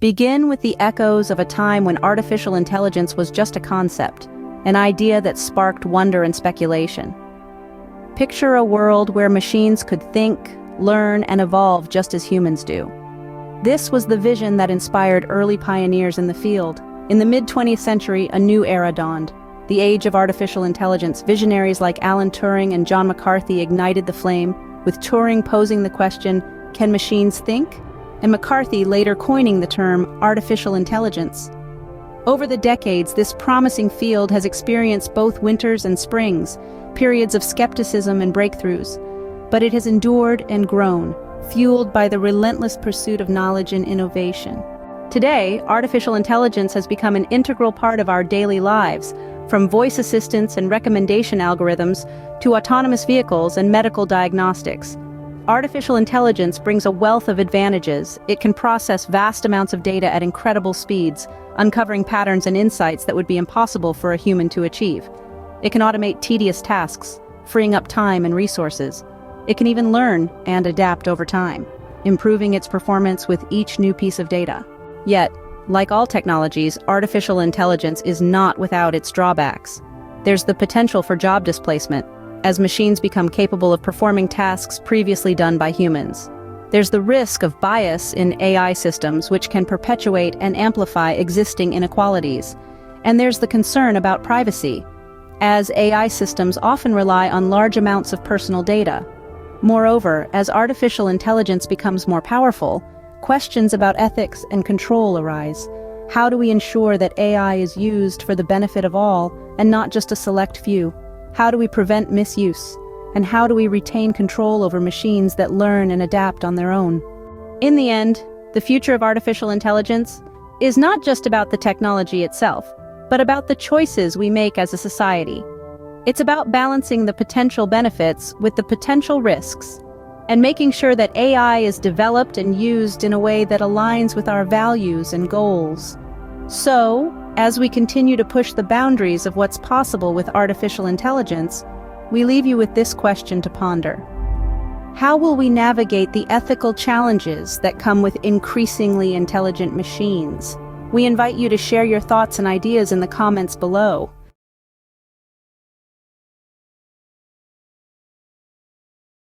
begin with the echoes of a time when artificial intelligence was just a concept, an idea that sparked wonder and speculation. Picture a world where machines could think, learn, and evolve just as humans do. This was the vision that inspired early pioneers in the field. In the mid-20th century, a new era dawned. The age of artificial intelligence. Visionaries like Alan Turing and John McCarthy ignited the flame, with Turing posing the question, "Can machines think?" and McCarthy later coining the term artificial intelligence. Over the decades, this promising field has experienced both winters and springs, periods of skepticism and breakthroughs, but it has endured and grown, fueled by the relentless pursuit of knowledge and innovation. Today, artificial intelligence has become an integral part of our daily lives, from voice assistants and recommendation algorithms to autonomous vehicles and medical diagnostics. Artificial intelligence brings a wealth of advantages. It can process vast amounts of data at incredible speeds, uncovering patterns and insights that would be impossible for a human to achieve. It can automate tedious tasks, freeing up time and resources. It can even learn and adapt over time, improving its performance with each new piece of data. Yet, like all technologies, artificial intelligence is not without its drawbacks. There's the potential for job displacement, as machines become capable of performing tasks previously done by humans. There's the risk of bias in AI systems, which can perpetuate and amplify existing inequalities. And there's the concern about privacy, as AI systems often rely on large amounts of personal data. Moreover, as artificial intelligence becomes more powerful, questions about ethics and control arise. How do we ensure that AI is used for the benefit of all and not just a select few? How do we prevent misuse? And how do we retain control over machines that learn and adapt on their own? In the end, the future of artificial intelligence is not just about the technology itself, but about the choices we make as a society. It's about balancing the potential benefits with the potential risks, and making sure that AI is developed and used in a way that aligns with our values and goals. So, as we continue to push the boundaries of what's possible with artificial intelligence, we leave you with this question to ponder. How will we navigate the ethical challenges that come with increasingly intelligent machines? We invite you to share your thoughts and ideas in the comments below.